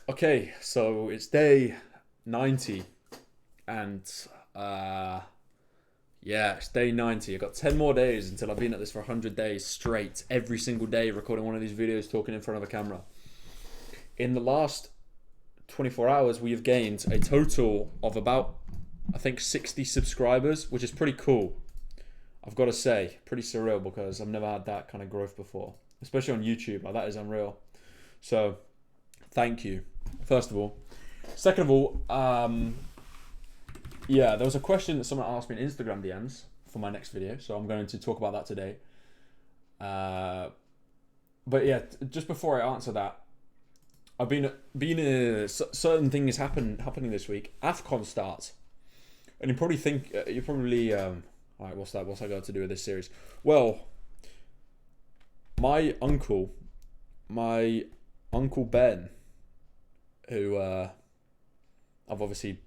Okay, so it's day 90, and uh, yeah, it's day 90. I've got 10 more days until I've been at this for 100 days straight, every single day, recording one of these videos, talking in front of a camera. In the last 24 hours, we have gained a total of about, I think, 60 subscribers, which is pretty cool. I've got to say, pretty surreal because I've never had that kind of growth before, especially on YouTube. Like, that is unreal. So, thank you, first of all. Second of all, yeah, there was a question that someone asked me in Instagram DMs for my next video, so I'm going to talk about that today. Uh, but yeah, just before I answer that, I've been certain things happening this week. Afcon starts, and you probably all right, what's that got to do with this series? Well, my uncle, my uncle Ben, who I've obviously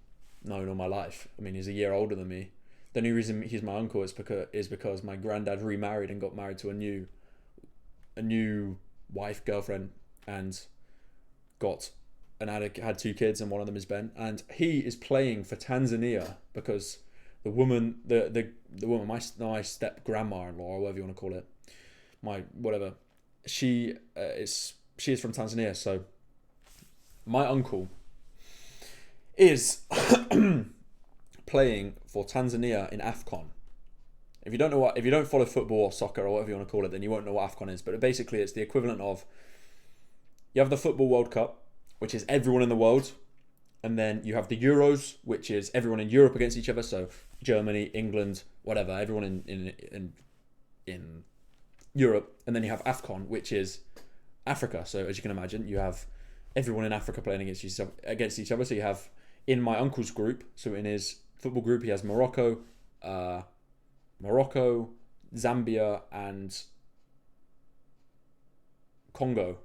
known all my life. I mean, he's a year older than me. The only reason he's my uncle is because my granddad remarried and got married to a new wife, girlfriend, and got and had two kids, and one of them is Ben, and he is playing for Tanzania because the woman, my step grandma in law, or whatever you want to call it, my whatever, she is from Tanzania. So my uncle is playing for Tanzania in AFCON. If you don't follow football or soccer or whatever you want to call it, then you won't know what AFCON is. But basically, it's the equivalent of, you have the Football World Cup, which is everyone in the world, and then you have the Euros, which is everyone in Europe against each other. So Germany, England, whatever, everyone in Europe, and then you have AFCON, which is Africa. So as you can imagine, you have everyone in Africa playing against each other. So you have, in my uncle's group, so in his football group, he has Morocco, Zambia, and Congo,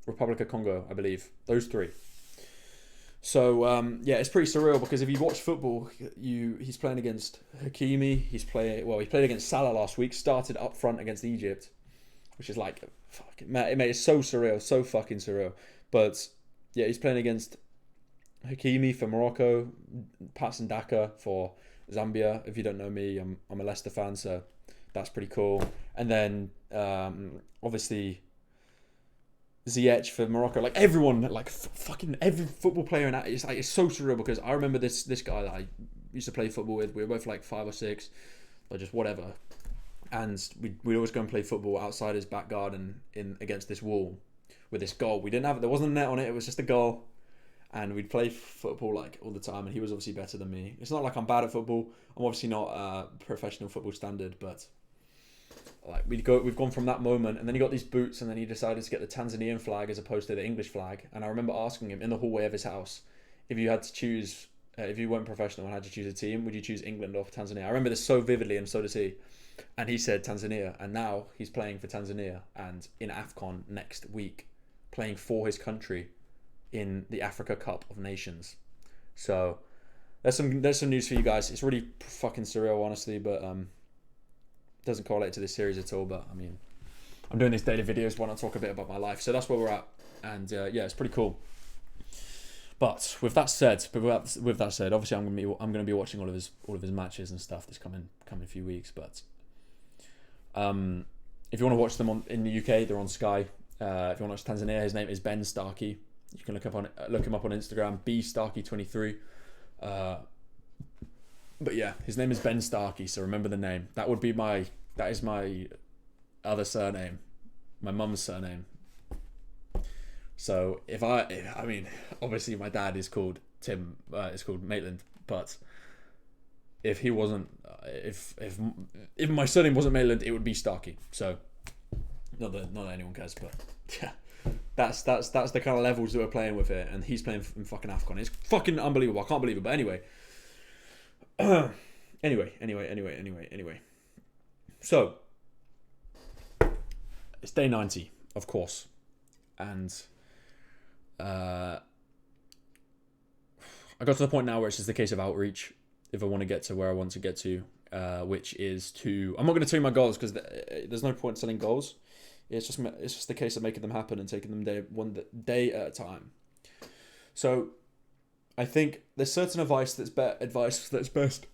Republic of Congo, I believe. Those three. So yeah, it's pretty surreal because if you watch football, he's playing against Hakimi. He played against Salah last week. Started up front against Egypt, which is like, fucking mate, it's so surreal, so fucking surreal. But yeah, he's playing against Hakimi for Morocco, Patson Daka for Zambia. If you don't know me, I'm a Leicester fan, so that's pretty cool. And then obviously Ziyech for Morocco. Like everyone, like fucking every football player in that, it's so surreal because I remember this guy that I used to play football with. We were both like 5 or 6, or just whatever, and we'd always go and play football outside his back garden in against this wall with this goal. There wasn't a net on it. It was just a goal, and we'd play football like all the time. And he was obviously better than me. It's not like I'm bad at football. I'm obviously not professional football standard, but like we've gone from that moment, and then he got these boots, and then he decided to get the Tanzanian flag as opposed to the English flag. And I remember asking him in the hallway of his house, if you had to choose, if you weren't professional and had to choose a team, would you choose England or Tanzania? I remember this so vividly, and so does he. And he said Tanzania, and now he's playing for Tanzania and in AFCON next week, playing for his country in the Africa Cup of Nations. So there's some news for you guys. It's really fucking surreal, honestly, but doesn't correlate to this series at all. But I mean, I'm doing these daily videos. Why not talk a bit about my life? So that's where we're at, and yeah, it's pretty cool. But with that said, obviously I'm gonna be watching all of his matches and stuff this coming few weeks. But if you want to watch them in the UK, they're on Sky. If you want to watch Tanzania, his name is Ben Starkey. You can look him up on Instagram, bstarkey23. But yeah, his name is Ben Starkey, so remember the name. That is my other surname, my mum's surname. So I mean, obviously my dad is called Tim, it's called Maitland, but if he wasn't, if my surname wasn't Maitland, it would be Starkey. So not that anyone cares, but yeah, that's the kind of levels that we're playing with here, and he's playing in fucking AFCON. It's fucking unbelievable. I can't believe it, but anyway. Anyway. So it's day 90, of course, and I got to the point now where it's just a case of outreach. If I want to get to where I want to get to, which is to, I'm not going to tell you my goals because there's no point in selling goals. It's just a case of making them happen and taking them one day at a time. So I think there's certain advice that's best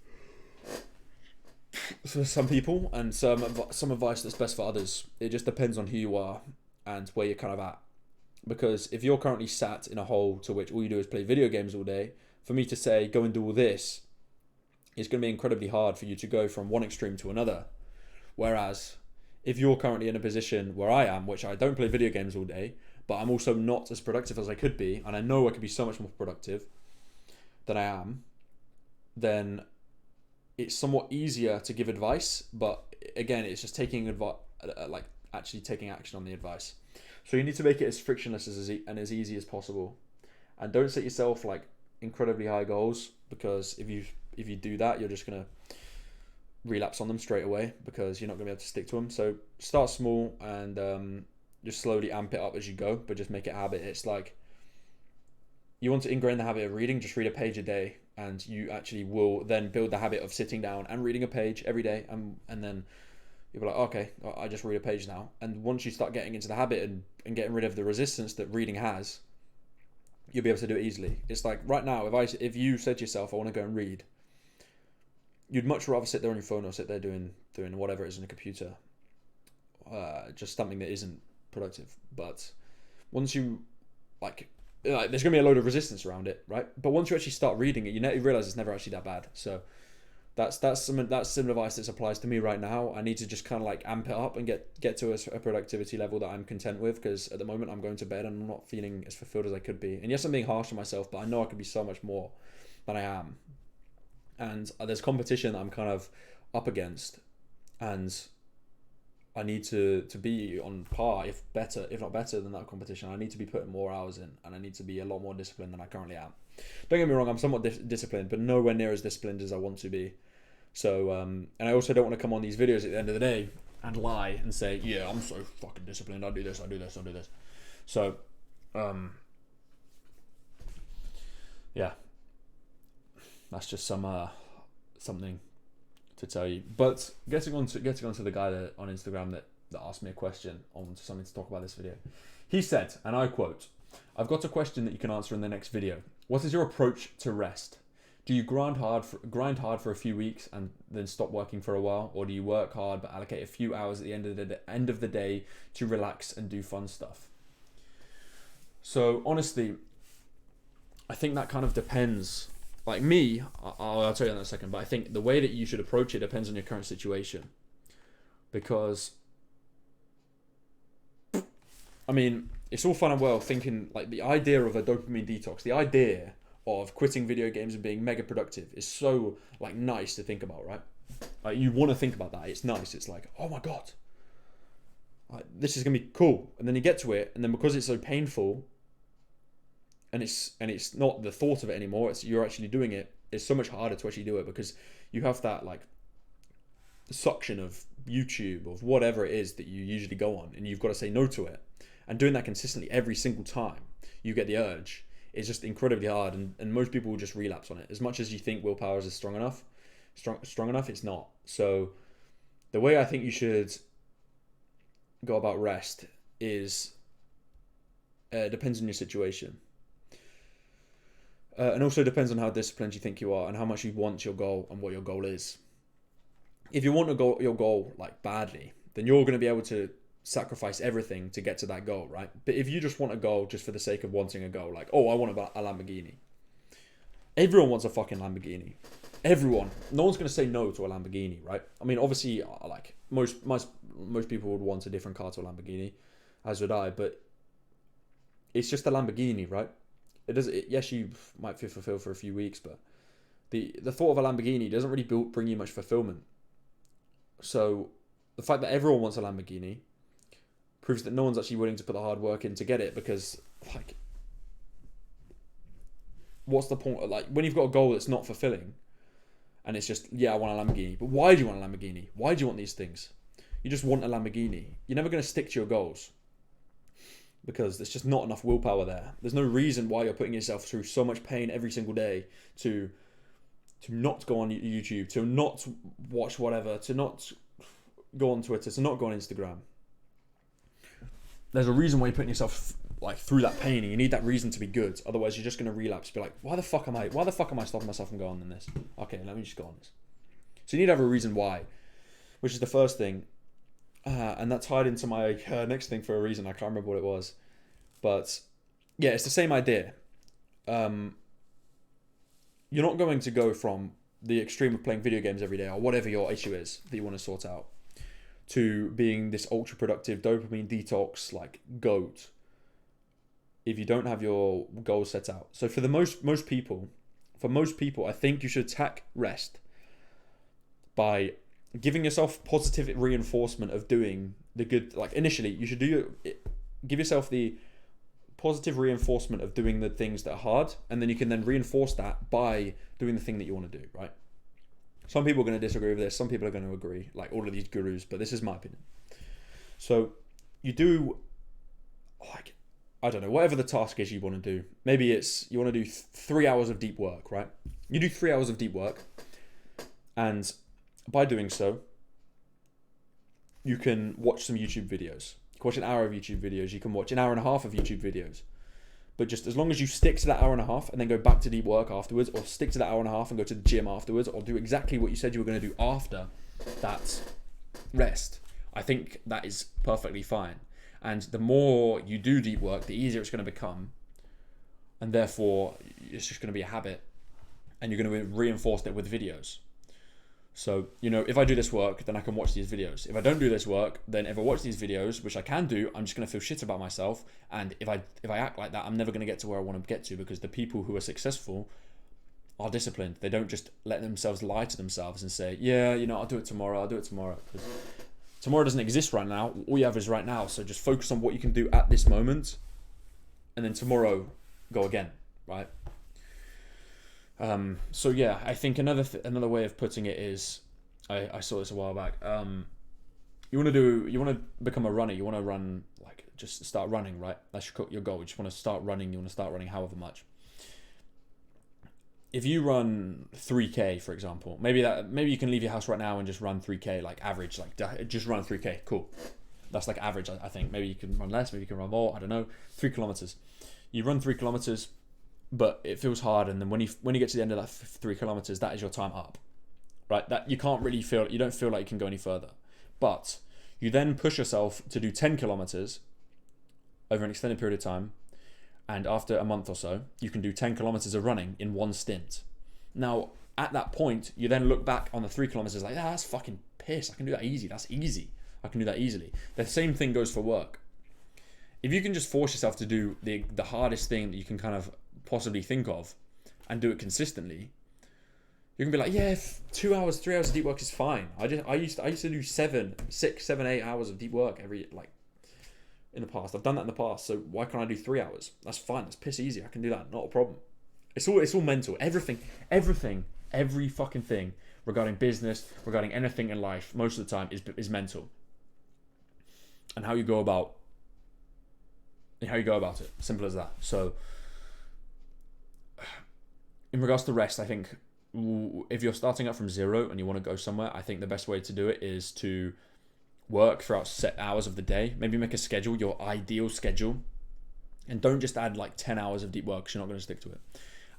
for some people, and some advice that's best for others. It just depends on who you are and where you're kind of at. Because if you're currently sat in a hole to which all you do is play video games all day, for me to say go and do all this, it's going to be incredibly hard for you to go from one extreme to another. Whereas if you're currently in a position where I am, which I don't play video games all day, but I'm also not as productive as I could be, and I know I could be so much more productive than I am, then it's somewhat easier to give advice. But again, it's just taking like actually taking action on the advice. So you need to make it as frictionless and as easy as possible, and don't set yourself like incredibly high goals, because if you do that, you're just gonna relapse on them straight away because you're not gonna be able to stick to them. So start small and just slowly amp it up as you go, but just make it a habit. It's like you want to ingrain the habit of reading, just read a page a day, and you actually will then build the habit of sitting down and reading a page every day, and then you'll be like, okay, I just read a page now. And once you start getting into the habit and getting rid of the resistance that reading has, you'll be able to do it easily. It's like right now, if you said to yourself, I want to go and read, you'd much rather sit there on your phone or sit there doing whatever it is on a computer, just something that isn't productive. But once you like there's gonna be a load of resistance around it, right? But once you actually start reading it, you realize it's never actually that bad. So that's some advice that applies to me right now. I need to just kind of like amp it up and get to a productivity level that I'm content with, because at the moment I'm going to bed and I'm not feeling as fulfilled as I could be. And yes, I'm being harsh on myself, but I know I could be so much more than I am. And there's competition that I'm kind of up against, and I need to be on par, if not better than that competition. I need to be putting more hours in, and I need to be a lot more disciplined than I currently am. Don't get me wrong, I'm somewhat disciplined, but nowhere near as disciplined as I want to be. So, and I also don't want to come on these videos at the end of the day and lie and say, yeah, I'm so fucking disciplined, I do this. So, yeah, that's just something to tell you. But getting on to the guy on Instagram that asked me a question on something to talk about this video. He said, and I quote, "I've got a question that you can answer in the next video. What is your approach to rest? Do you grind hard for a few weeks and then stop working for a while, or do you work hard but allocate a few hours at the end of the day to relax and do fun stuff?" So honestly, I think that kind of depends. Like me, I'll tell you that in a second, but I think the way that you should approach it depends on your current situation. Because, I mean, it's all fun and well thinking, like, the idea of a dopamine detox, the idea of quitting video games and being mega productive is so, like, nice to think about, right? Like, you want to think about that. It's nice. It's like, oh my God, like, this is going to be cool. And then you get to it, and then because it's so painful, and it's not the thought of it anymore, it's you're actually doing it, it's so much harder to actually do it, because you have that like suction of YouTube, of whatever it is that you usually go on, and you've got to say no to it. And doing that consistently every single time you get the urge is just incredibly hard, and most people will just relapse on it. As much as you think willpower is strong enough, it's not. So the way I think you should go about rest is depends on your situation. And also depends on how disciplined you think you are and how much you want your goal and what your goal is. If you want your goal like badly, then you're going to be able to sacrifice everything to get to that goal, right? But if you just want a goal just for the sake of wanting a goal, like, oh, I want a Lamborghini. Everyone wants a fucking Lamborghini. Everyone. No one's going to say no to a Lamborghini, right? I mean, obviously, like most people would want a different car to a Lamborghini, as would I, but it's just a Lamborghini, right? Yes, you might feel fulfilled for a few weeks, but the thought of a Lamborghini doesn't really bring you much fulfillment. So the fact that everyone wants a Lamborghini proves that no one's actually willing to put the hard work in to get it, because like, what's the point? Like, when you've got a goal that's not fulfilling, and it's just, yeah, I want a Lamborghini, but why do you want a Lamborghini? Why do you want these things? You just want a Lamborghini. You're never going to stick to your goals, because there's just not enough willpower there. There's no reason why you're putting yourself through so much pain every single day to not go on YouTube, to not watch whatever, to not go on Twitter, to not go on Instagram. There's a reason why you're putting yourself like through that pain, and you need that reason to be good. Otherwise, you're just going to relapse. Be like, why the fuck am I stopping myself from going on this? Okay, let me just go on this. So you need to have a reason why, which is the first thing. And that tied into my next thing for a reason. I can't remember what it was. But yeah, it's the same idea. You're not going to go from the extreme of playing video games every day, or whatever your issue is that you want to sort out, to being this ultra productive dopamine detox like goat if you don't have your goals set out. So for most people, I think you should attack rest by giving yourself positive reinforcement of doing the good. Like initially, you should give yourself the positive reinforcement of doing the things that are hard, and then you can then reinforce that by doing the thing that you want to do, right? Some people are going to disagree with this, some people are going to agree, like all of these gurus, but this is my opinion. So you do, like, I don't know, whatever the task is you want to do. Maybe it's you want to do 3 hours of deep work, right? You do 3 hours of deep work, and by doing so, you can watch some YouTube videos. You can watch an hour of YouTube videos. You can watch an hour and a half of YouTube videos. But just as long as you stick to that hour and a half and then go back to deep work afterwards, or stick to that hour and a half and go to the gym afterwards, or do exactly what you said you were going to do after that rest, I think that is perfectly fine. And the more you do deep work, the easier it's going to become. And therefore, it's just going to be a habit. And you're going to reinforce it with videos. So, if I do this work, then I can watch these videos. If I don't do this work, then if I watch these videos, which I can do, I'm just going to feel shit about myself. And if I act like that, I'm never going to get to where I want to get to, because the people who are successful are disciplined. They don't just let themselves lie to themselves and say, yeah, I'll do it tomorrow. Because tomorrow doesn't exist right now. All you have is right now. So just focus on what you can do at this moment. And then tomorrow, go again, right? So yeah, I think another way of putting it is, I saw this a while back. You want to become a runner. You want to run, like, just start running, right? That's your goal. You just want to start running. You want to start running however much. If you run 3K, for example, maybe you can leave your house right now and just run 3K, like average, like just run 3K. Cool. That's like average, I think. Maybe you can run less. Maybe you can run more. I don't know. 3 kilometers. You run 3 kilometers. But it feels hard, and then when you get to the end of that 3 kilometers, that is your time up, right? That you don't feel like you can go any further. But you then push yourself to do 10 kilometers over an extended period of time, and after a month or so, you can do 10 kilometers of running in one stint. Now, at that point, you then look back on the 3 kilometers like, that's fucking piss. I can do that easy. That's easy. I can do that easily. The same thing goes for work. If you can just force yourself to do the hardest thing that you can kind of possibly think of and do it consistently, you can be like, yeah, 2 hours, 3 hours of deep work is fine. I used to do 6, 7, 8 hours of deep work in the past. I've done that in the past, so why can't I do 3 hours? That's fine. That's piss easy. I can do that. Not a problem. It's all mental. Everything, every fucking thing regarding business, regarding anything in life, most of the time is mental. And how you go about it. Simple as that. So in regards to rest, I think if you're starting up from zero and you want to go somewhere, I think the best way to do it is to work throughout set hours of the day. Maybe make a schedule, your ideal schedule, and don't just add like 10 hours of deep work because you're not going to stick to it.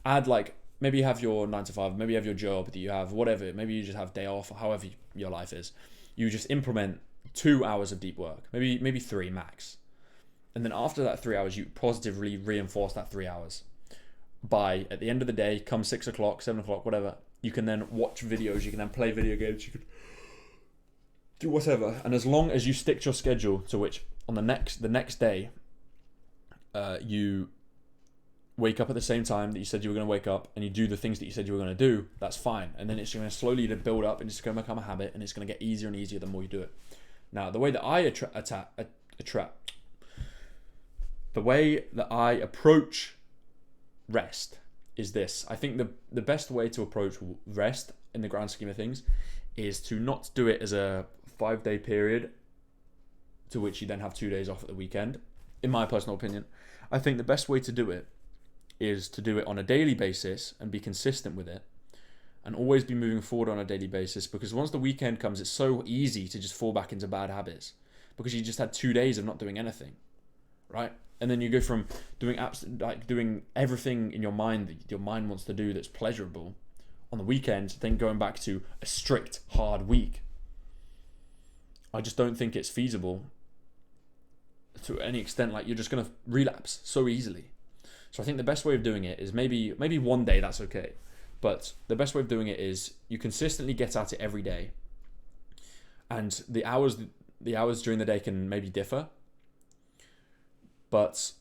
Add maybe you have your 9 to 5, maybe you have your job that you have, whatever, maybe you just have day off, or however your life is. You just implement 2 hours of deep work, maybe 3 max. And then after that 3 hours, you positively reinforce that 3 hours. By at the end of the day, come 6 o'clock, 7 o'clock, whatever, you can then watch videos, you can then play video games, you can do whatever. And as long as you stick to your schedule, to which on the next day, you wake up at the same time that you said you were going to wake up, and you do the things that you said you were going to do, that's fine. And then it's going to slowly build up, and it's going to become a habit, and it's going to get easier and easier the more you do it. Now, the way that I approach rest is this. I think the best way to approach rest in the grand scheme of things is to not do it as a 5-day period to which you then have 2 days off at the weekend. In my personal opinion, I think the best way to do it is to do it on a daily basis and be consistent with it, and always be moving forward on a daily basis, because once the weekend comes, it's so easy to just fall back into bad habits because you just had 2 days of not doing anything, right? And then you go from doing everything in your mind that your mind wants to do that's pleasurable on the weekend, then going back to a strict, hard week. I just don't think it's feasible to any extent. Like, you're just going to relapse so easily. So I think the best way of doing it is maybe one day, that's okay. But the best way of doing it is you consistently get at it every day. And the hours during the day can maybe differ. But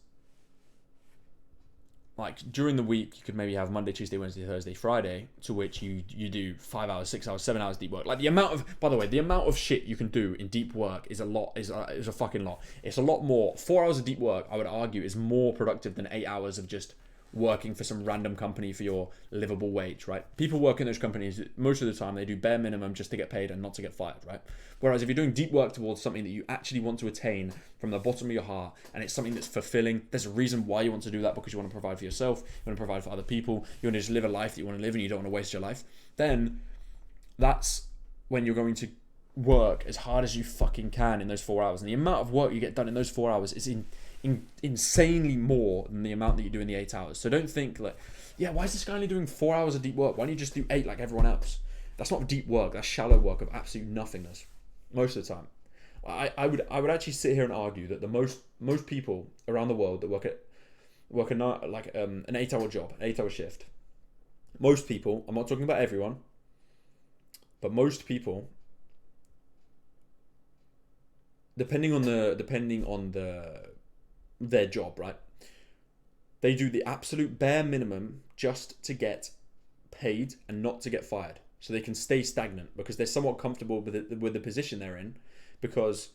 like during the week, you could maybe have Monday, Tuesday, Wednesday, Thursday, Friday, to which you do 5 hours, 6 hours, 7 hours deep work. Like, the amount of shit you can do in deep work is a fucking lot. It's a lot more. 4 hours of deep work, I would argue, is more productive than 8 hours of just working for some random company for your livable wage, right? People work in those companies, most of the time, they do bare minimum just to get paid and not to get fired, right? Whereas if you're doing deep work towards something that you actually want to attain from the bottom of your heart, and it's something that's fulfilling, there's a reason why you want to do that, because you want to provide for yourself, you want to provide for other people, you want to just live a life that you want to live and you don't want to waste your life, then that's when you're going to work as hard as you fucking can in those 4 hours. And the amount of work you get done in those 4 hours is insanely more than the amount that you do in the 8 hours. So don't think like, yeah, why is this guy only doing 4 hours of deep work? Why don't you just do 8 like everyone else? That's not deep work. That's shallow work of absolute nothingness most of the time. I would actually sit here and argue that the most people around the world that work an 8-hour job, an 8-hour shift. Most people, I'm not talking about everyone, but most people, depending on their job, right? They do the absolute bare minimum just to get paid and not to get fired, so they can stay stagnant because they're somewhat comfortable with the position they're in. Because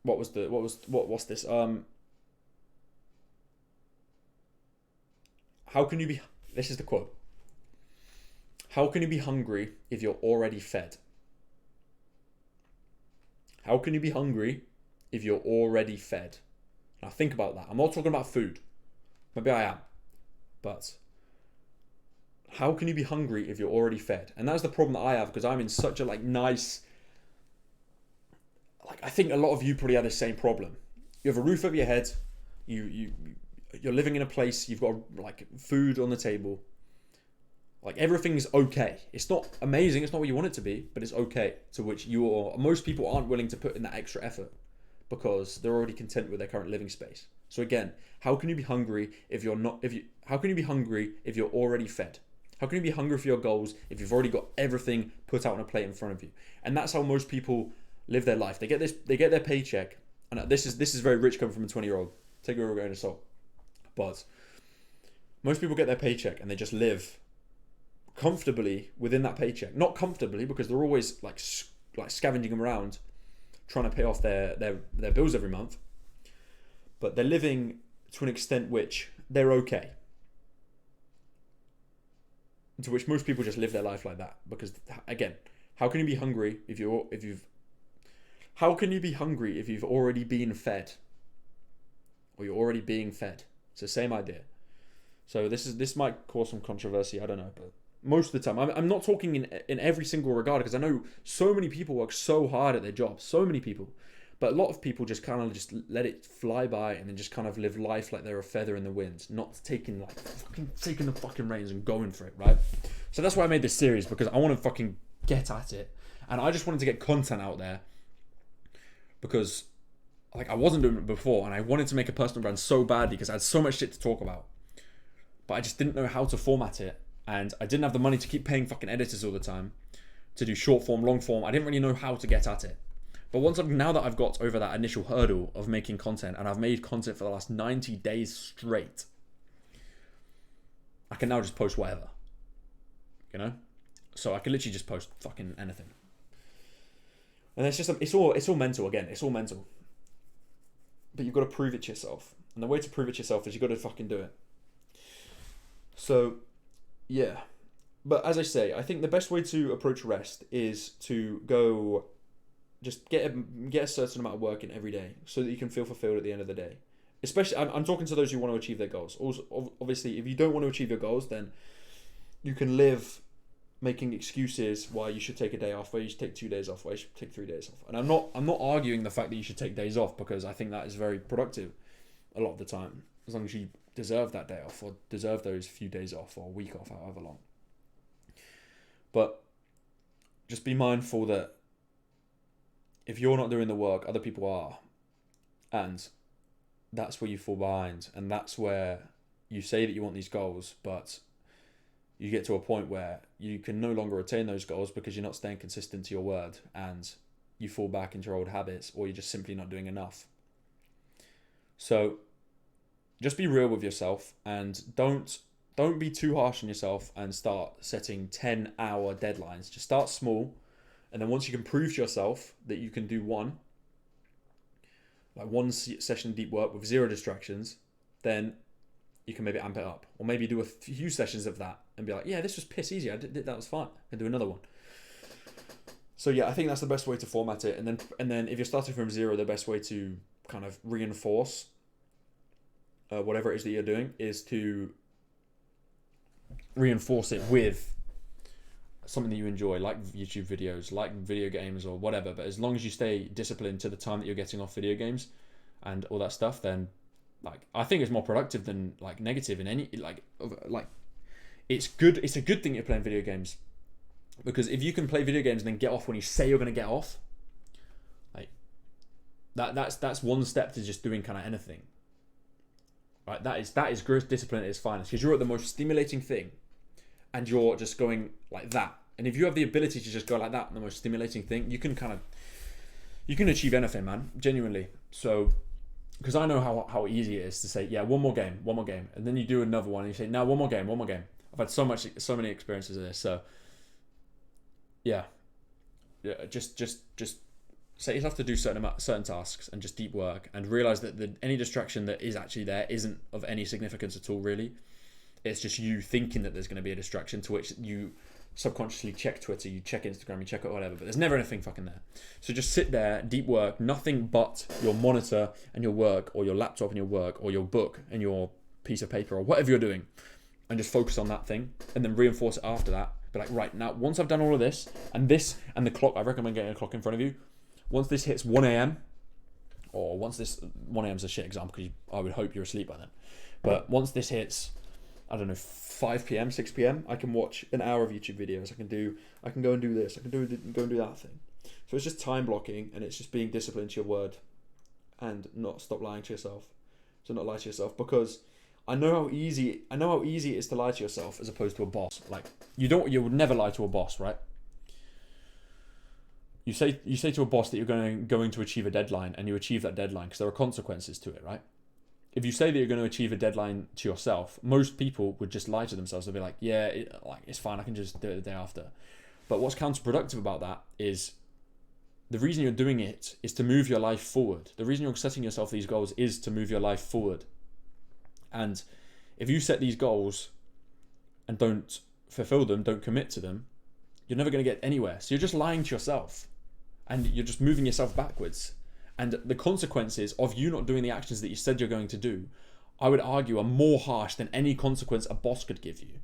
what's this? How can you be? This is the quote. How can you be hungry if you're already fed? How can you be hungry if you're already fed? Now think about that. I'm not talking about food. Maybe I am. But how can you be hungry if you're already fed? And that's the problem that I have, because I'm in such a nice... I think a lot of you probably have the same problem. You have a roof over your head. You're living in a place. You've got food on the table. Everything's okay. It's not amazing. It's not what you want it to be, but it's okay. To which most people aren't willing to put in that extra effort because they're already content with their current living space. So again, how can you be hungry if you're not? How can you be hungry if you're already fed? How can you be hungry for your goals if you've already got everything put out on a plate in front of you? And that's how most people live their life. They get their paycheck, and this is very rich coming from a 20-year-old. Take it with a grain of salt. But most people get their paycheck and they just live comfortably within that paycheck. Not comfortably, because they're always scavenging around trying to pay off their bills every month. But they're living to an extent which they're okay. To which most people just live their life like that. Because again, how can you be hungry if you've already been fed? Or you're already being fed. It's the same idea. So this might cause some controversy, I don't know, but most of the time, I'm not talking in every single regard, because I know so many people work so hard at their jobs, so many people, but a lot of people just kind of just let it fly by and then just kind of live life like they're a feather in the wind, not taking the fucking reins and going for it, right? So that's why I made this series, because I want to fucking get at it, and I just wanted to get content out there, because I wasn't doing it before, and I wanted to make a personal brand so badly because I had so much shit to talk about, but I just didn't know how to format it. And I didn't have the money to keep paying fucking editors all the time to do short form, long form. I didn't really know how to get at it. But now that I've got over that initial hurdle of making content, and I've made content for the last 90 days straight, I can now just post whatever. You know? So I can literally just post fucking anything. And it's all mental again. It's all mental. But you've got to prove it to yourself. And the way to prove it to yourself is you've got to fucking do it. So... yeah, but as I say, I think the best way to approach rest is to go, just get a certain amount of work in every day, so that you can feel fulfilled at the end of the day. Especially, I'm talking to those who want to achieve their goals. Also, obviously, if you don't want to achieve your goals, then you can live making excuses why you should take a day off, why you should take 2 days off, why you should take 3 days off. And I'm not arguing the fact that you should take days off, because I think that is very productive a lot of the time, as long as you deserve that day off or deserve those few days off or a week off, however long. But just be mindful that if you're not doing the work, other people are. And that's where you fall behind. And that's where you say that you want these goals, but you get to a point where you can no longer attain those goals because you're not staying consistent to your word, and you fall back into your old habits, or you're just simply not doing enough. So just be real with yourself, and don't be too harsh on yourself and start setting 10-hour deadlines. Just start small, and then once you can prove to yourself that you can do one session of deep work with 0 distractions, then you can maybe amp it up, or maybe do a few sessions of that and be like, yeah, this was piss easy. I did that was fine. I can do another one. So yeah, I think that's the best way to format it. And then if you're starting from 0, the best way to kind of reinforce whatever it is that you're doing is to reinforce it with something that you enjoy, like YouTube videos, like video games or whatever. But as long as you stay disciplined to the time that you're getting off video games and all that stuff, then I think it's more productive than negative in any it's good. It's a good thing you're playing video games, because if you can play video games and then get off when you say you're going to get off, that's one step to just doing kind of anything. Right? That is gross discipline at its finest, because you're at the most stimulating thing, and you're just going like that. And if you have the ability to just go like that, the most stimulating thing, you can achieve anything, man. Genuinely. So. Because I know how easy it is to say, yeah, one more game, and then you do another one and you say, no, one more game. I've had so many experiences of this. So yeah, just set yourself to do certain tasks and just deep work, and realize that any distraction that is actually there isn't of any significance at all, really. It's just you thinking that there's going to be a distraction, to which you subconsciously check Twitter, you check Instagram, you check it, whatever, but there's never anything fucking there. So just sit there, deep work, nothing but your monitor and your work, or your laptop and your work, or your book and your piece of paper, or whatever you're doing, and just focus on that thing, and then reinforce it after that. Be like, right, now once I've done all of this and the clock, I recommend getting a clock in front of you. Once this hits 1 a.m, or once this 1 a.m is a shit example because I would hope you're asleep by then, but once this hits, I don't know, 5 p.m, 6 p.m, I can watch an hour of YouTube videos. I can go and do this. I can go and do that thing. So it's just time blocking, and it's just being disciplined to your word, and not stop lying to yourself. So not lie to yourself, because I know how easy it is to lie to yourself as opposed to a boss. You would never lie to a boss, right? You say to a boss that you're going to achieve a deadline, and you achieve that deadline because there are consequences to it, right? If you say that you're going to achieve a deadline to yourself, most people would just lie to themselves. They'll be like, yeah, it's fine, I can just do it the day after. But what's counterproductive about that is the reason you're doing it is to move your life forward. The reason you're setting yourself these goals is to move your life forward. And if you set these goals and don't fulfill them, don't commit to them, you're never going to get anywhere. So you're just lying to yourself, and you're just moving yourself backwards. And the consequences of you not doing the actions that you said you're going to do, I would argue, are more harsh than any consequence a boss could give you.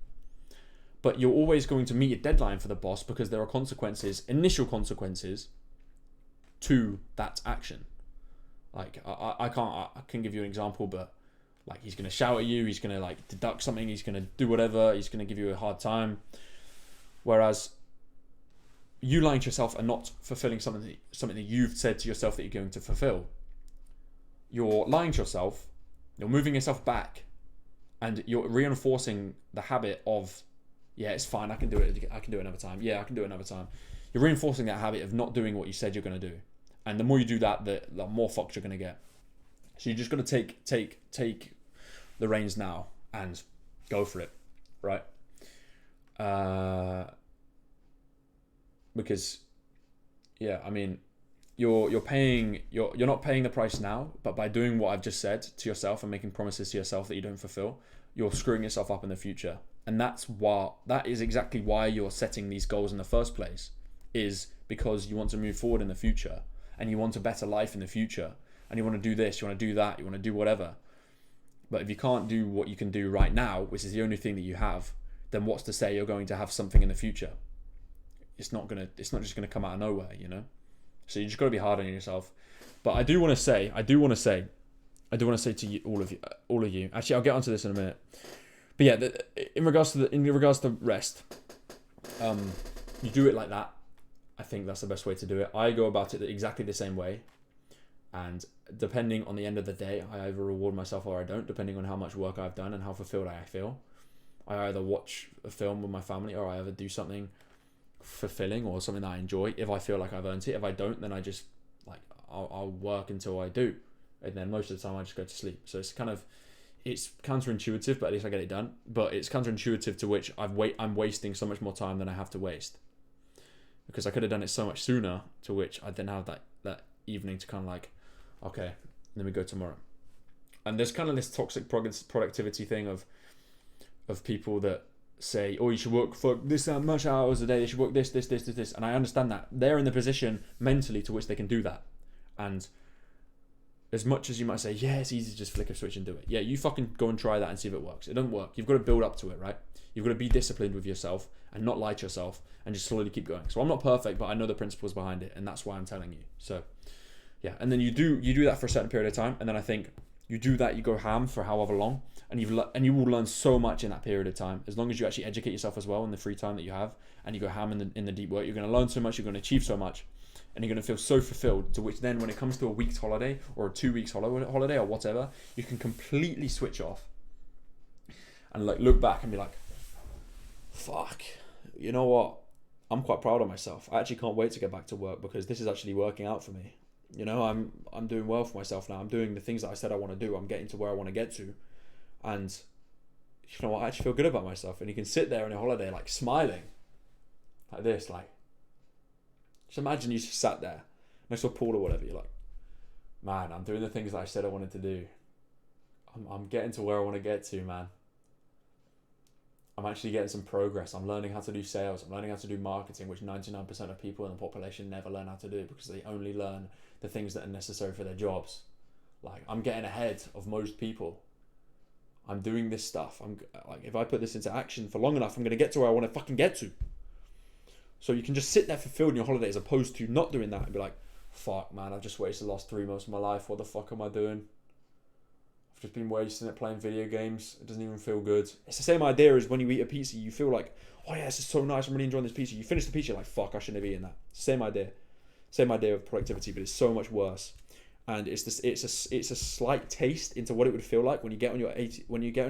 But you're always going to meet a deadline for the boss, because there are consequences, initial consequences, to that action. I can give you an example, but he's going to shout at you, he's going to deduct something, he's going to do whatever, he's going to give you a hard time. Whereas you lying to yourself and not fulfilling something that you've said to yourself that you're going to fulfill, you're lying to yourself, you're moving yourself back, and you're reinforcing the habit of, yeah, it's fine, I can do it another time. Yeah, I can do it another time. You're reinforcing that habit of not doing what you said you're going to do. And the more you do that, the more fucked you're going to get. So you just got to take the reins now and go for it, right? Because yeah, I mean, you're not paying the price now, but by doing what I've just said to yourself and making promises to yourself that you don't fulfill, you're screwing yourself up in the future. And that is exactly why you're setting these goals in the first place, is because you want to move forward in the future, and you want a better life in the future, and you want to do this, you want to do that, you want to do whatever. But if you can't do what you can do right now, which is the only thing that you have, then what's to say you're going to have something in the future? It's not just gonna come out of nowhere, you know. So you just got to be hard on yourself. But I do want to say to you, all of you. Actually, I'll get onto this in a minute. But yeah, in regards to rest, you do it like that. I think that's the best way to do it. I go about it exactly the same way, and depending on the end of the day, I either reward myself or I don't, depending on how much work I've done and how fulfilled I feel. I either watch a film with my family, or I either do something fulfilling or something that I enjoy if I feel like I've earned it. If I don't, then I just I'll work until I do, and then most of the time I just go to sleep. So it's counterintuitive, but at least I get it done. But it's counterintuitive to which I'm wasting so much more time than I have to waste, because I could have done it so much sooner, to which I then have that evening to kind of like, okay, let me go tomorrow. And there's kind of this toxic productivity thing of people that say, oh, you should work for this much hours a day, you should work this, and I understand that they're in the position mentally to which they can do that. And as much as you might say, yeah, it's easy to just flick a switch and do it, yeah, you fucking go and try that and see if it works. It doesn't work. You've got to build up to it, right? You've got to be disciplined with yourself and not lie to yourself and just slowly keep going. So I'm not perfect, but I know the principles behind it, and that's why I'm telling you. So yeah, and then you do that for a certain period of time, and then I think you do that, you go ham for however long, and you will learn so much in that period of time. As long as you actually educate yourself as well in the free time that you have, and you go ham in the deep work, you're going to learn so much, you're going to achieve so much, and you're going to feel so fulfilled, to which then when it comes to a week's holiday or a 2 weeks holiday or whatever, you can completely switch off and like look back and be like, fuck, you know what? I'm quite proud of myself. I actually can't wait to get back to work, because this is actually working out for me. You know, I'm doing well for myself now. I'm doing the things that I said I want to do. I'm getting to where I want to get to. And you know what? I actually feel good about myself. And you can sit there on your holiday like smiling like this, like, just imagine you just sat there next to a pool or whatever. You're like, man, I'm doing the things that I said I wanted to do. I'm getting to where I want to get to, man. I'm actually getting some progress. I'm learning how to do sales. I'm learning how to do marketing, which 99% of people in the population never learn how to do, because they only learn the things that are necessary for their jobs. Like, I'm getting ahead of most people. I'm doing this stuff. I'm like, if I put this into action for long enough, I'm going to get to where I want to fucking get to. So you can just sit there fulfilled in your holiday, as opposed to not doing that and be like, fuck, man, I've just wasted the last 3 months of my life. What the fuck am I doing? I've just been wasting it playing video games. It doesn't even feel good. It's the same idea as when you eat a pizza. You feel like, oh yeah, this is so nice. I'm really enjoying this pizza. You finish the pizza, you're like, fuck, I shouldn't have eaten that. Same idea. Same idea of productivity, but it's so much worse. And it's a slight taste into what it would feel like when you get on your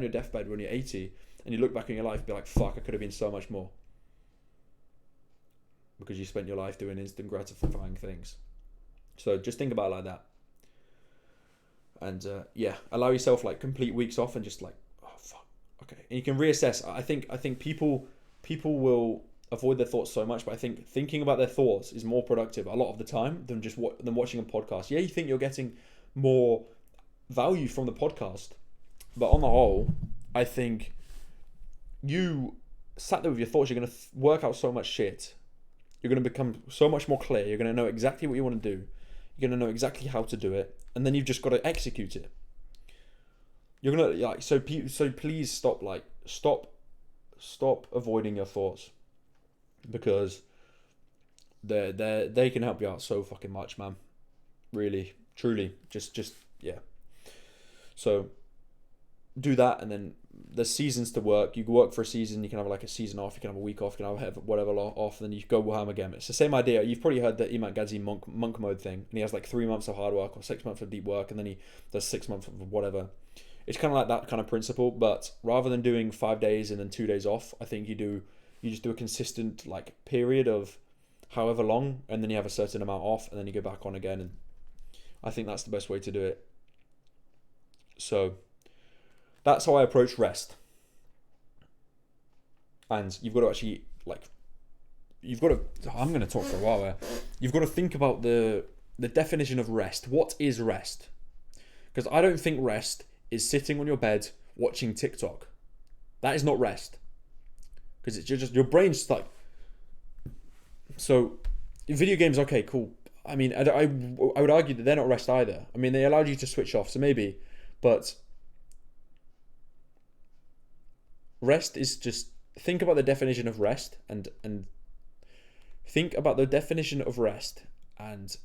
deathbed when you're 80, and you look back on your life and be like, fuck, I could have been so much more. Because you spent your life doing instant gratifying things. So just think about it like that. And yeah, allow yourself like complete weeks off and just like, oh fuck, okay. And you can reassess. I think people will avoid their thoughts so much, but I think thinking about their thoughts is more productive a lot of the time than watching a podcast. Yeah, you think you're getting more value from the podcast, but on the whole, I think you sat there with your thoughts, you're going to work out so much shit. You're going to become so much more clear. You're going to know exactly what you want to do. You're going to know exactly how to do it, and then you've just got to execute it. You're going to like so please stop avoiding your thoughts, because they can help you out so fucking much, man. Really, truly, just yeah. So do that, and then there's seasons to work. You can work for a season, you can have like a season off, you can have a week off, you can have whatever off, and then you go home again. It's the same idea. You've probably heard the Imam Ghazi monk mode thing, and he has like 3 months of hard work or 6 months of deep work, and then he does 6 months of whatever. It's kind of like that kind of principle, but rather than doing 5 days and then 2 days off, I think you just do a consistent like period of however long, and then you have a certain amount off, and then you go back on again, and I think that's the best way to do it. So that's how I approach rest. And you've got to actually I'm going to talk for a while here. You've got to think about the definition of rest. What is rest? Because I don't think rest is sitting on your bed watching TikTok. That is not rest. Because it's just your brain's like. So, video games, okay, cool. I mean, I would argue that they're not rest either. I mean, they allowed you to switch off, so maybe, but rest is just think about the definition of rest and think about the definition of rest and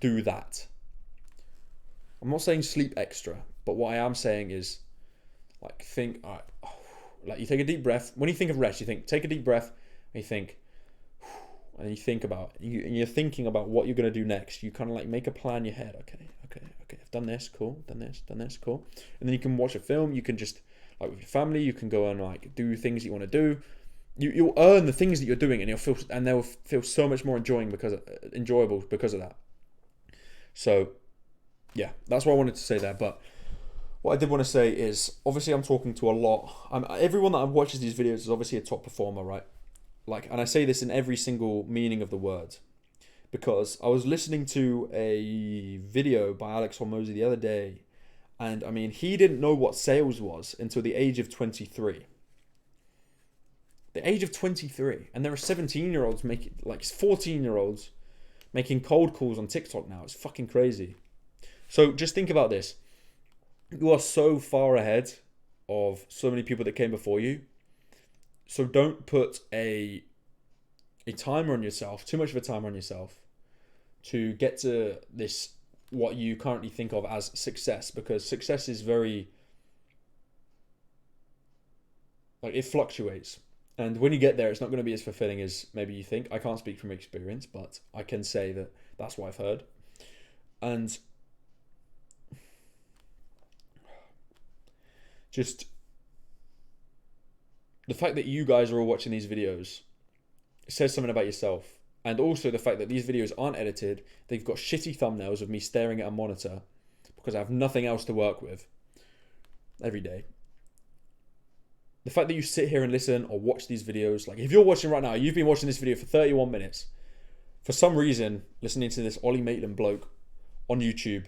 do that. I'm not saying sleep extra, but what I am saying is like think, all right, like you take a deep breath. When you think of rest, you think take a deep breath and you think, and you think about you, and you're thinking about what you're gonna do next. You kind of like make a plan in your head. Okay. I've done this, cool. Done this, cool. And then you can watch a film. You can just like with your family. You can go and like do things that you want to do. You'll earn the things that you're doing, and they'll feel so much more enjoyable because of that. So, yeah, that's what I wanted to say there. But what I did want to say is, obviously, I'm talking to a lot. Everyone that watches these videos is obviously a top performer, right? Like, and I say this in every single meaning of the word, because I was listening to a video by Alex Hormozy the other day, and I mean, he didn't know what sales was until the age of 23. The age of 23, and there are 17-year-olds making, like 14-year-olds making cold calls on TikTok now. It's fucking crazy. So just think about this. You are so far ahead of so many people that came before you. So don't put a timer on yourself, too much of a timer on yourself, to get to this, what you currently think of as success, because success is very, like, it fluctuates. And when you get there, it's not going to be as fulfilling as maybe you think. I can't speak from experience, but I can say that that's what I've heard. And just the fact that you guys are all watching these videos says something about yourself. And also the fact that these videos aren't edited. They've got shitty thumbnails of me staring at a monitor because I have nothing else to work with every day. The fact that you sit here and listen or watch these videos, like if you're watching right now, you've been watching this video for 31 minutes. For some reason, listening to this Ollie Maitland bloke on YouTube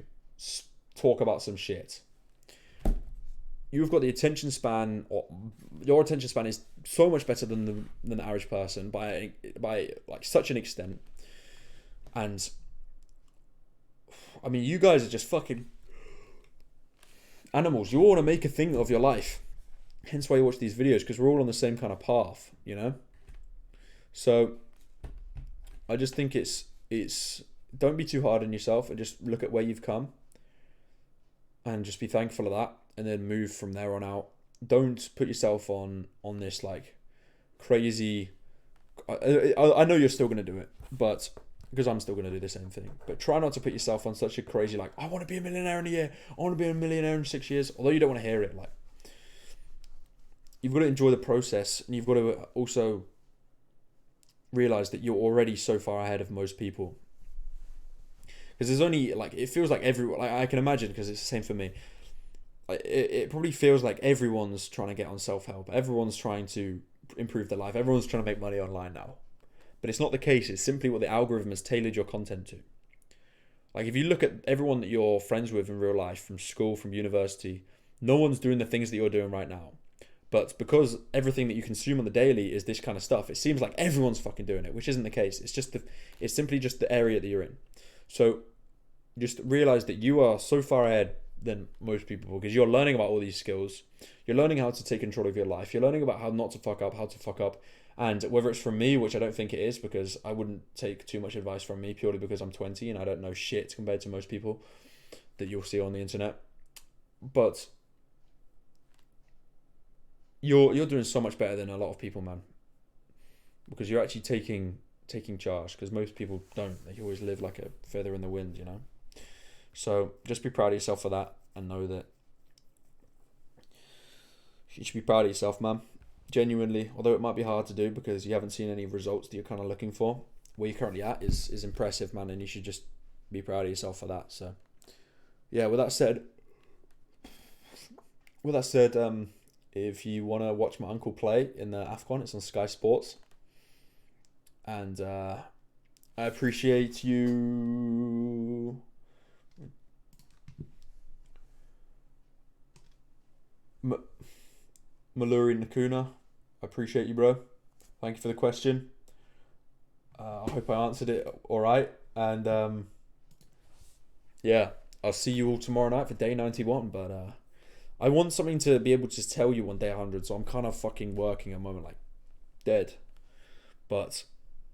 talk about some shit. You've got the attention span, or your attention span is so much better than the average person by like such an extent. And I mean, you guys are just fucking animals. You all want to make a thing of your life. Hence why you watch these videos, because we're all on the same kind of path, you know? So I just think it's don't be too hard on yourself and just look at where you've come and just be thankful of that, and then move from there on out. Don't put yourself on this like crazy, I know you're still going to do it, but because I'm still going to do the same thing, but try not to put yourself on such a crazy like, I want to be a millionaire in a year, I want to be a millionaire in 6 years, although you don't want to hear it. Like, you've got to enjoy the process, and you've got to also realize that you're already so far ahead of most people. Because there's only, like, it feels like everyone, like, I can imagine, because it's the same for me. It probably feels like everyone's trying to get on self-help. Everyone's trying to improve their life. Everyone's trying to make money online now. But it's not the case. It's simply what the algorithm has tailored your content to. Like, if you look at everyone that you're friends with in real life, from school, from university, no one's doing the things that you're doing right now. But because everything that you consume on the daily is this kind of stuff, it seems like everyone's fucking doing it, which isn't the case. It's simply just the area that you're in. So just realize that you are so far ahead than most people, because you're learning about all these skills. You're learning how to take control of your life. You're learning about how not to fuck up, how to fuck up. And whether it's from me, which I don't think it is, because I wouldn't take too much advice from me purely because I'm 20 and I don't know shit compared to most people that you'll see on the internet. But you're doing so much better than a lot of people, man, because you're actually taking charge, because most people don't. They always live like a feather in the wind, you know. So just be proud of yourself for that, and know that you should be proud of yourself, man. Genuinely, although it might be hard to do because you haven't seen any results that you're kind of looking for, where you're currently at is impressive, man, and you should just be proud of yourself for that. So yeah, with that said, if you want to watch my uncle play in the AFCON, it's on Sky Sports. And I appreciate you. Maluri Nakuna, I appreciate you, bro. Thank you for the question. I hope I answered it all right. And yeah, I'll see you all tomorrow night for day 91. But I want something to be able to tell you on day 100. So I'm kind of fucking working at the moment like dead. But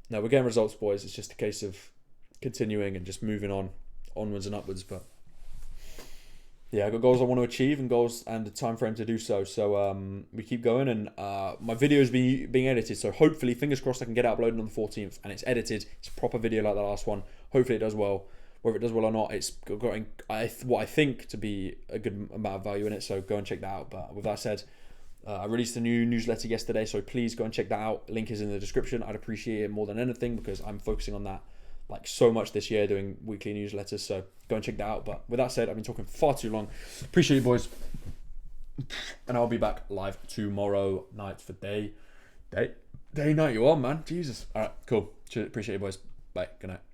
no, we're getting results, boys. It's just a case of continuing and just moving on, onwards and upwards. But yeah, I got goals I want to achieve and goals and the time frame to do so. So we keep going, and my video is being edited. So hopefully, fingers crossed, I can get it uploaded on the 14th, and it's edited. It's a proper video like the last one. Hopefully, it does well. Whether it does well or not, it's got what I think to be a good amount of value in it. So go and check that out. But with that said, I released a new newsletter yesterday, so please go and check that out. Link is in the description. I'd appreciate it more than anything because I'm focusing on that like so much this year, doing weekly newsletters. So go and check that out. But with that said, I've been talking far too long. Appreciate you, boys, and I'll be back live tomorrow night for day night. You on, man? Jesus. All right, cool. Appreciate you, boys. Bye. Good night.